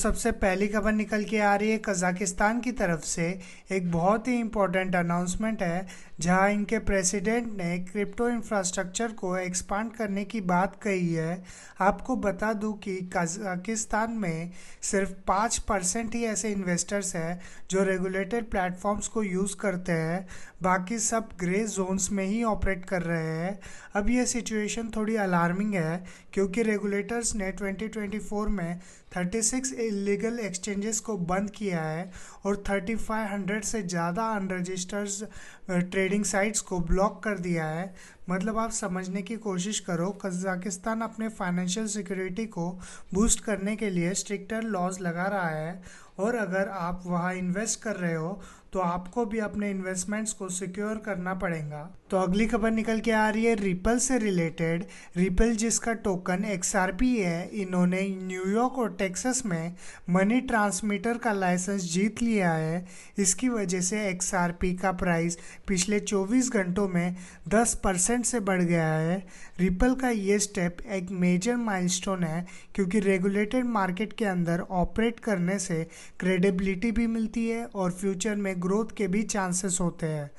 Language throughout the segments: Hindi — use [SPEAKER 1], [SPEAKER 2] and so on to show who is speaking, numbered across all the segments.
[SPEAKER 1] सबसे पहली खबर निकल के आ रही है कज़ाकिस्तान की तरफ से। एक बहुत ही इम्पोर्टेंट अनाउंसमेंट है जहां इनके प्रेसिडेंट ने क्रिप्टो इंफ्रास्ट्रक्चर को एक्सपांड करने की बात कही है। आपको बता दूं कि कज़ाकिस्तान में सिर्फ 5% ही ऐसे इन्वेस्टर्स हैं जो रेगुलेटेड प्लेटफॉर्म्स को यूज़ करते हैं, बाकी सब ग्रे जोन्स में ही ऑपरेट कर रहे हैं। अब ये सिचुएशन थोड़ी अलार्मिंग है क्योंकि रेगुलेटर्स ने 2024 में 36 इलीगल एक्सचेंजेस को बंद किया है और 3500 से ज़्यादा अनरजिस्टर्ड ट्रेडिंग साइट्स को ब्लॉक कर दिया है। मतलब आप समझने की कोशिश करो, कजाकिस्तान अपने फाइनेंशियल सिक्योरिटी को बूस्ट करने के लिए स्ट्रिक्टर लॉज लगा रहा है और अगर आप वहाँ इन्वेस्ट कर रहे हो तो आपको भी अपने इन्वेस्टमेंट्स को सिक्योर करना पड़ेगा। तो अगली खबर निकल के आ रही है रिपल से रिलेटेड। रिपल जिसका टोकन XRP है, इन्होंने न्यूयॉर्क और टेक्सास में मनी ट्रांसमीटर का लाइसेंस जीत लिया है। इसकी वजह से XRP का प्राइस पिछले 24 घंटों में 10% से बढ़ गया है। रिपल का ये स्टेप एक मेजर माइलस्टोन है क्योंकि रेगुलेटेड मार्केट के अंदर ऑपरेट करने से क्रेडिबिलिटी भी मिलती है और फ्यूचर में ग्रोथ के भी चांसेस होते हैं।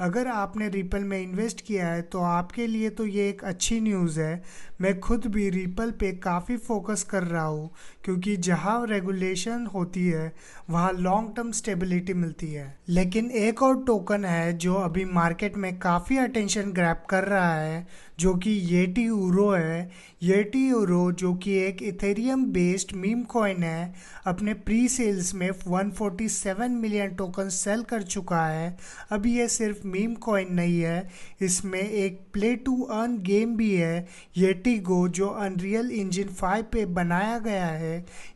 [SPEAKER 1] अगर आपने रिपल में इन्वेस्ट किया है तो आपके लिए तो ये एक अच्छी न्यूज़ है। मैं खुद भी रिपल पे काफ़ी फोकस कर रहा हूँ क्योंकि जहाँ रेगुलेशन होती है वहाँ लॉन्ग टर्म स्टेबिलिटी मिलती है। लेकिन एक और टोकन है जो अभी मार्केट में काफ़ी अटेंशन ग्रैब कर रहा है, जो कि येटी यूरो है। येटी यूरो जो कि एक इथेरियम बेस्ड मीम कॉइन है, अपने प्री सेल्स में 147 मिलियन टोकन सेल कर चुका है। अब ये सिर्फ मीम कॉइन नहीं है, इसमें एक प्ले टू अर्न गेम भी है, येटी गो, जो अनरियल इंजन 5 पे बनाया गया है।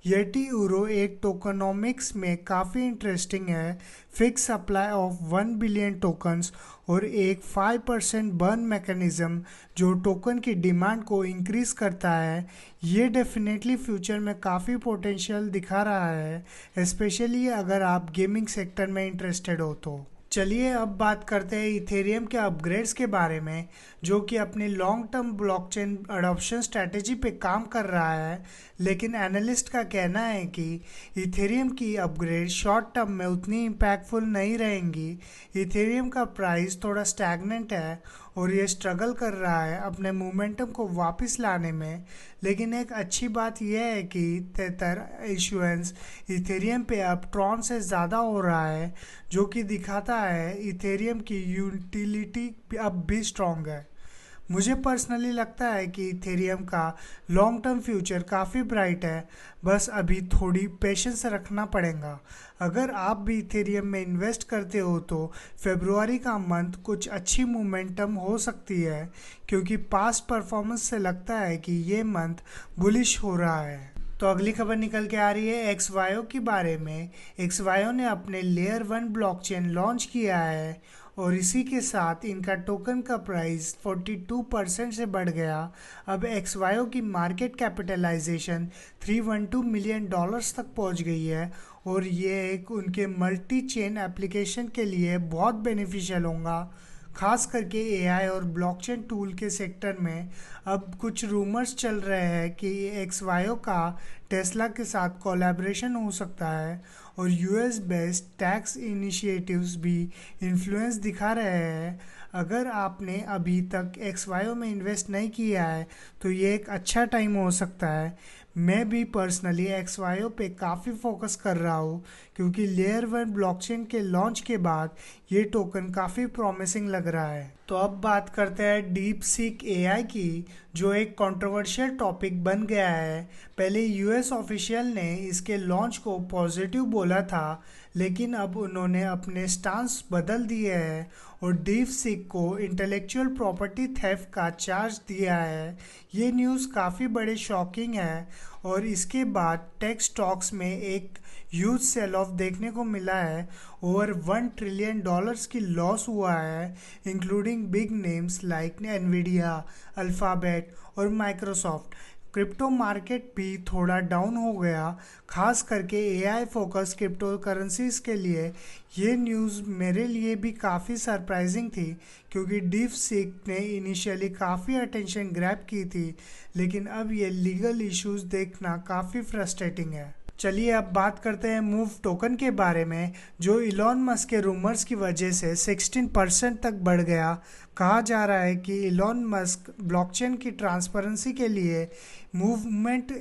[SPEAKER 1] येटी यूरो एक टोकनोमिक्स में काफ़ी इंटरेस्टिंग है। Fix supply of 1 billion tokens और एक 5% बर्न मैकेनिज्म जो टोकन की डिमांड को इंक्रीज करता है। ये डेफिनेटली फ्यूचर में काफ़ी पोटेंशियल दिखा रहा है, स्पेशली अगर आप गेमिंग सेक्टर में इंटरेस्टेड हो तो। चलिए अब बात करते हैं इथेरियम के अपग्रेड्स के बारे में, जो कि अपनी long term blockchain adoption strategy पे काम कर रहा है। लेकिन एनालिस्ट का कहना है कि इथेरियम की अपग्रेड शॉर्ट टर्म में उतनी इम्पैक्टफुल नहीं रहेंगी। इथेरियम का प्राइस थोड़ा स्टैग्नेंट है और ये स्ट्रगल कर रहा है अपने मोमेंटम को वापस लाने में। लेकिन एक अच्छी बात यह है कि तेथर इशुएंस इथेरियम पे अब ट्रॉन से ज़्यादा हो रहा है, जो कि दिखाता है इथेरियम की यूटिलिटी अब भी स्ट्रॉन्ग है। मुझे पर्सनली लगता है कि इथेरियम का लॉन्ग टर्म फ्यूचर काफ़ी ब्राइट है, बस अभी थोड़ी पेशेंस रखना पड़ेगा। अगर आप भी इथेरियम में इन्वेस्ट करते हो तो फेब्रुआरी का मंथ कुछ अच्छी मोमेंटम हो सकती है क्योंकि पास्ट परफॉर्मेंस से लगता है कि ये मंथ बुलिश हो रहा है। तो अगली खबर निकल के आ रही है एक्सवायो के बारे में। एक्सवायो ने अपने लेयर 1 ब्लॉकचेन लॉन्च किया है और इसी के साथ इनका टोकन का प्राइस 42% से बढ़ गया। अब एक्सवायो की मार्केट कैपिटलाइजेशन $312 मिलियन तक पहुंच गई है और ये एक उनके मल्टी चेन एप्लीकेशन के लिए बहुत बेनिफिशियल होगा, खास करके एआई और ब्लॉकचेन टूल के सेक्टर में। अब कुछ रूमर्स चल रहे हैं कि एक्सवायो का टेस्ला के साथ कोलैबोरेशन हो सकता है और यूएस बेस्ड टैक्स इनिशिएटिव्स भी इन्फ्लुएंस दिखा रहे हैं। अगर आपने अभी तक एक्सवायो में इन्वेस्ट नहीं किया है तो ये एक अच्छा टाइम हो सकता है। मैं भी पर्सनली एक्सवायो पे काफ़ी फोकस कर रहा हूँ क्योंकि लेयर 1 ब्लॉकचेन के लॉन्च के बाद ये टोकन काफ़ी प्रॉमिसिंग लग रहा है। तो अब बात करते हैं डीप सीक एआई की, जो एक कंट्रोवर्शियल टॉपिक बन गया है। पहले यूएस ऑफिशियल ने इसके लॉन्च को पॉजिटिव बोला था, लेकिन अब उन्होंने अपने स्टांस बदल दिए हैं और डीप सीक को इंटेलेक्चुअल प्रॉपर्टी थेफ्ट का चार्ज दिया है। ये न्यूज़ काफ़ी बड़े शॉकिंग है और इसके बाद टेक स्टॉक्स में एक ह्यूज सेल ऑफ देखने को मिला है। ओवर $1 ट्रिलियन की लॉस हुआ है, including big names like Nvidia, alphabet और माइक्रोसॉफ्ट। क्रिप्टो मार्केट भी थोड़ा डाउन हो गया, खास करके एआई फोकस क्रिप्टो करेंसीज के लिए। ये न्यूज़ मेरे लिए भी काफ़ी सरप्राइजिंग थी क्योंकि डीप सीक ने इनिशियली काफ़ी अटेंशन ग्रैब की थी, लेकिन अब ये लीगल इश्यूज देखना काफ़ी फ्रस्ट्रेटिंग है। चलिए अब बात करते हैं मूव टोकन के बारे में, जो इलॉन मस्क के रूमर्स की वजह से 16% तक बढ़ गया। कहा जा रहा है कि इलॉन मस्क ब्लॉकचेन की ट्रांसपेरेंसी के लिए मूवमेंट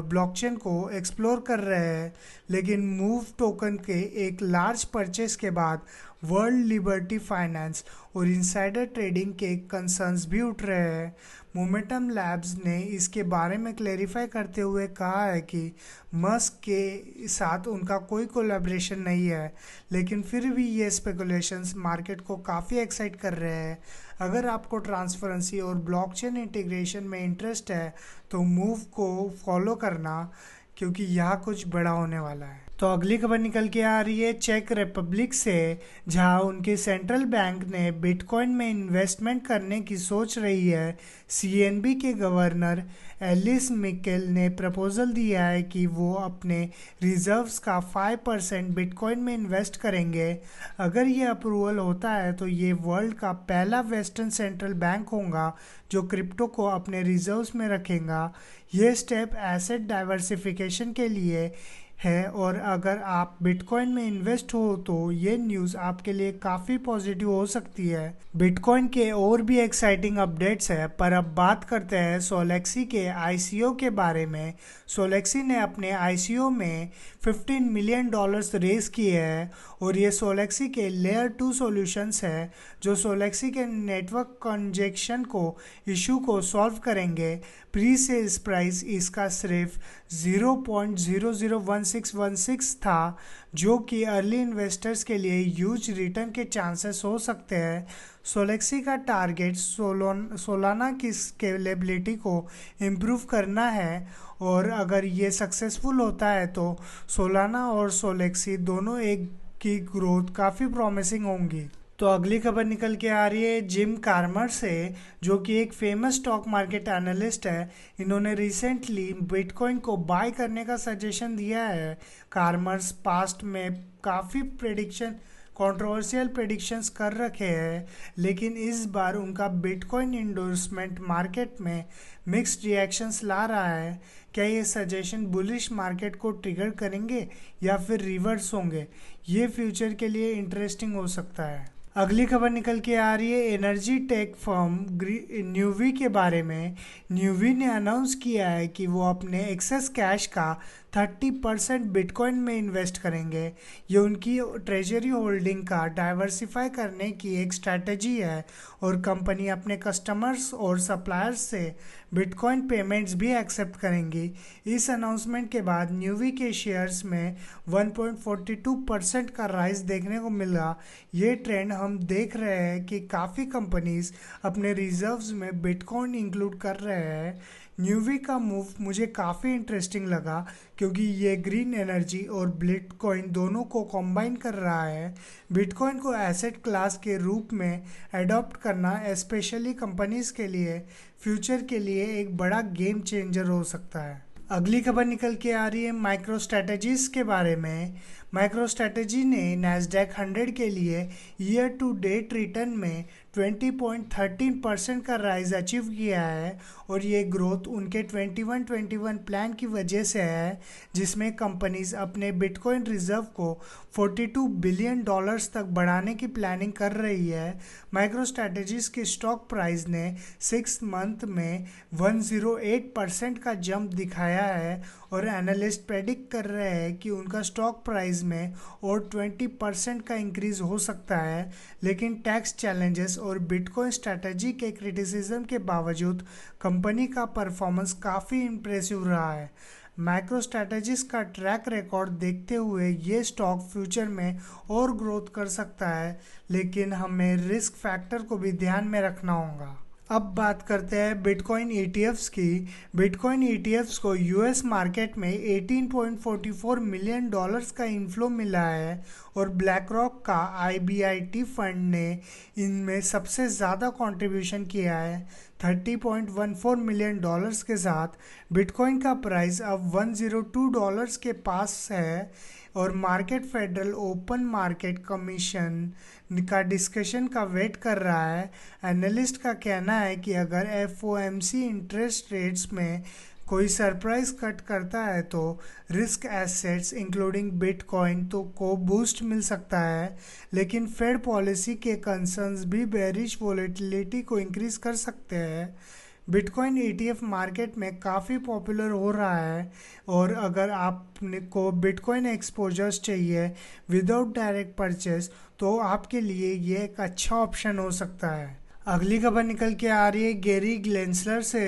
[SPEAKER 1] ब्लॉकचेन को एक्सप्लोर कर रहे हैं, लेकिन मूव टोकन के एक लार्ज परचेस के बाद वर्ल्ड लिबर्टी फाइनेंस और इनसाइडर ट्रेडिंग के कंसर्न्स भी उठ रहे हैं। मोमेंटम लैब्स ने इसके बारे में क्लेरिफाई करते हुए कहा है कि मस्क के साथ उनका कोई कोलैबोरेशन नहीं है, लेकिन फिर भी ये स्पेकुलेशंस मार्केट को काफ़ी एक्साइट कर रहे हैं। अगर आपको ट्रांसपेरेंसी और ब्लॉकचेन इंटीग्रेशन में इंटरेस्ट है तो मूव को फॉलो करना, क्योंकि यहाँ कुछ बड़ा होने वाला है। तो अगली खबर निकल के आ रही है चेक रिपब्लिक से, जहां उनके सेंट्रल बैंक ने बिटकॉइन में इन्वेस्टमेंट करने की सोच रही है। सीएनबी के गवर्नर एलिस मिकेल ने प्रपोजल दिया है कि वो अपने रिजर्व्स का 5% बिटकॉइन में इन्वेस्ट करेंगे। अगर ये अप्रूवल होता है तो ये वर्ल्ड का पहला वेस्टर्न सेंट्रल बैंक होगा जो क्रिप्टो को अपने रिजर्व्स में रखेगा। ये स्टेप एसेट डाइवर्सिफिकेशन के लिए है, और अगर आप बिटकॉइन में इन्वेस्ट हो तो ये न्यूज़ आपके लिए काफ़ी पॉजिटिव हो सकती है। बिटकॉइन के और भी एक्साइटिंग अपडेट्स है, पर अब बात करते हैं सोलेक्सी के आईसीओ के बारे में। सोलेक्सी ने अपने आईसीओ में $15 मिलियन रेज किए हैं, और ये सोलेक्सी के लेयर 2 सॉल्यूशंस है जो सोलेक्सी के नेटवर्क कंजेक्शन इशू को सॉल्व करेंगे। प्री सेल्स प्राइस इसका सिर्फ 0.001616 था, जो कि अर्ली इन्वेस्टर्स के लिए ह्यूज रिटर्न के चांसेस हो सकते हैं। सोलेक्सी का टारगेट सोलाना की स्केलेबिलिटी को इम्प्रूव करना है, और अगर ये सक्सेसफुल होता है तो सोलाना और सोलेक्सी दोनों एक की ग्रोथ काफ़ी प्रॉमिसिंग होंगी। तो अगली खबर निकल के आ रही है जिम कार्मर से, जो कि एक फेमस स्टॉक मार्केट एनालिस्ट है। इन्होंने रिसेंटली बिटकॉइन को बाय करने का सजेशन दिया है। कार्मर्स पास्ट में काफ़ी कंट्रोवर्शियल प्रेडिक्शंस कर रखे हैं, लेकिन इस बार उनका बिटकॉइन इंडोर्समेंट मार्केट में मिक्स्ड रिएक्शंस ला रहा है। क्या ये सजेशन बुलिश मार्केट को ट्रिगर करेंगे या फिर रिवर्स होंगे? ये फ्यूचर के लिए इंटरेस्टिंग हो सकता है। अगली खबर निकल के आ रही है एनर्जी टेक फर्म न्यूवी के बारे में। न्यूवी ने अनाउंस किया है कि वो अपने एक्सेस कैश का 30% बिटकॉइन में इन्वेस्ट करेंगे। ये उनकी ट्रेजरी होल्डिंग का डाइवर्सिफाई करने की एक स्ट्रैटेजी है, और कंपनी अपने कस्टमर्स और सप्लायर्स से बिटकॉइन पेमेंट्स भी एक्सेप्ट करेंगी। इस अनाउंसमेंट के बाद न्यूवी के शेयर्स में 1.42% का राइज देखने को मिला। ये ट्रेंड हम देख रहे हैं कि काफ़ी कंपनीज अपने रिजर्व्स में बिटकॉइन इंक्लूड कर रहे हैं। न्यूवी का मूव मुझे काफ़ी इंटरेस्टिंग लगा, क्योंकि ये ग्रीन एनर्जी और बिटकॉइन दोनों को कंबाइन कर रहा है। बिटकॉइन को एसेट क्लास के रूप में अडॉप्ट करना स्पेशली कंपनीज के लिए फ्यूचर के लिए एक बड़ा गेम चेंजर हो सकता है। अगली खबर निकल के आ रही है माइक्रो स्ट्रैटेजीज के बारे में। माइक्रो स्ट्रैटेजी ने नैस्डैक 100 के लिए ईयर टू डेट रिटर्न में 20.13% का राइज अचीव किया है, और ये ग्रोथ उनके 21-21 प्लान की वजह से है, जिसमें कंपनीज अपने बिटकॉइन रिजर्व को $42 बिलियन तक बढ़ाने की प्लानिंग कर रही है। माइक्रो स्ट्रैटेजीज की स्टॉक प्राइस ने 6 मंथ में 108% का जंप दिखाया है, और एनालिस्ट प्रेडिक्ट कर रहे हैं कि उनका स्टॉक प्राइस में और 20% का इंक्रीज हो सकता है। लेकिन टैक्स चैलेंजेस और बिटकॉइन स्ट्रैटेजी के क्रिटिसिज्म के बावजूद कंपनी का परफॉर्मेंस काफ़ी इम्प्रेसिव रहा है। माइक्रो स्ट्रैटेजीज का ट्रैक रिकॉर्ड देखते हुए ये स्टॉक फ्यूचर में और ग्रोथ कर सकता है, लेकिन हमें रिस्क फैक्टर को भी ध्यान में रखना होगा। अब बात करते हैं बिटकॉइन ईटीएफ्स की। बिटकॉइन ईटीएफ्स को यूएस मार्केट में $18.44 मिलियन का इन्फ्लो मिला है, और ब्लैक रॉक का आईबीआईटी फंड ने इनमें सबसे ज़्यादा कंट्रीब्यूशन किया है, $30.14 मिलियन के साथ। बिटकॉइन का प्राइस अब $102 के पास है, और market federal open market commission का डिस्कशन का वेट कर रहा है। एनालिस्ट का कहना है कि अगर एफओएमसी इंटरेस्ट रेट्स में कोई सरप्राइज कट करता है तो रिस्क एसेट्स इंक्लूडिंग बिटकॉइन तो को बूस्ट मिल सकता है, लेकिन फेड पॉलिसी के कंसर्न्स भी बेरिश वोलेटिलिटी को इंक्रीज कर सकते हैं। बिटकॉइन ईटीएफ मार्केट में काफ़ी पॉपुलर हो रहा है, और अगर आपको बिटकॉइन एक्सपोजर्स चाहिए विदाउट डायरेक्ट परचेस तो आपके लिए ये एक अच्छा ऑप्शन हो सकता है। अगली खबर निकल के आ रही है गैरी ग्लेंसलर से।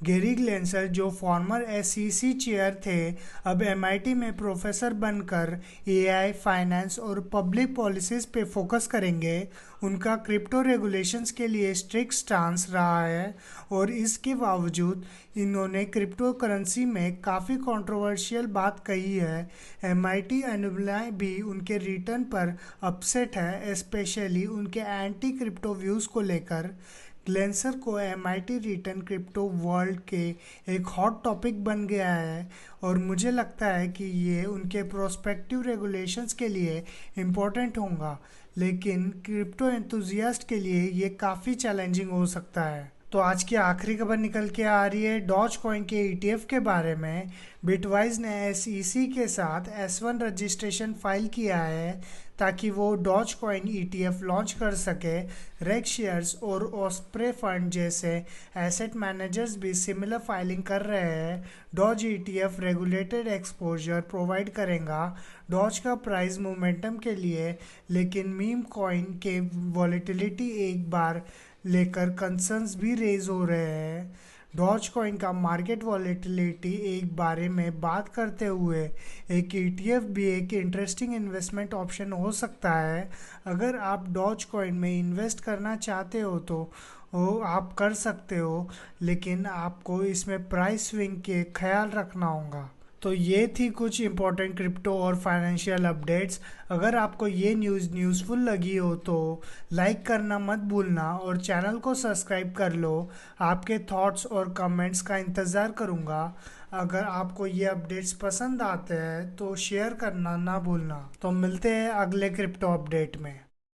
[SPEAKER 1] गैरी ग्लेंसलर जो फॉर्मर एसईसी चेयर थे, अब एमआईटी में प्रोफेसर बनकर एआई, फाइनेंस और पब्लिक पॉलिसीज पे फोकस करेंगे। उनका क्रिप्टो रेगुलेशंस के लिए स्ट्रिक्ट स्टांस रहा है, और इसके बावजूद इन्होंने क्रिप्टो करेंसी में काफ़ी कंट्रोवर्शियल बात कही है। एमआईटी एनुमलाई भी उनके रिटर्न पर अपसेट है, स्पेशली उनके एंटी क्रिप्टो व्यूज़ को लेकर। ग्लेंसर को एमआईटी रिटर्न क्रिप्टो वर्ल्ड के एक हॉट टॉपिक बन गया है, और मुझे लगता है कि ये उनके प्रोस्पेक्टिव रेगुलेशंस के लिए इम्पोर्टेंट होगा, लेकिन क्रिप्टो एंथुजियास्ट के लिए ये काफ़ी चैलेंजिंग हो सकता है। तो आज की आखिरी खबर निकल के आ रही है डॉज कॉइन के ईटीएफ के बारे में। बिटवाइज ने एसईसी के साथ S1 रजिस्ट्रेशन फाइल किया है ताकि वो डॉज कॉइन ईटीएफ लॉन्च कर सके। रेग शेयर्स और ऑस्प्रे फंड जैसे एसेट मैनेजर्स भी सिमिलर फाइलिंग कर रहे हैं। Doge ETF regulated exposure provide करेगा डॉज का प्राइस मोमेंटम के लिए, लेकिन मीम कॉइन के वॉलेटिलिटी एक बार लेकर कंसर्न्स भी रेज हो रहे हैं। डॉज कॉइन का मार्केट वॉलेटिलिटी एक बारे में बात करते हुए एक ईटीएफ भी एक इंटरेस्टिंग इन्वेस्टमेंट ऑप्शन हो सकता है। अगर आप डॉज कॉइन में इन्वेस्ट करना चाहते हो तो वो आप कर सकते हो, लेकिन आपको इसमें प्राइस स्विंग के ख्याल रखना होगा। तो ये थी कुछ इंपॉर्टेंट क्रिप्टो और फाइनेंशियल अपडेट्स। अगर आपको ये न्यूज़ यूज़फुल लगी हो तो लाइक करना मत भूलना और चैनल को सब्सक्राइब कर लो। आपके थॉट्स और कमेंट्स का इंतज़ार करूँगा। अगर आपको ये अपडेट्स पसंद आते हैं तो शेयर करना ना भूलना। तो मिलते हैं अगले क्रिप्टो अपडेट में।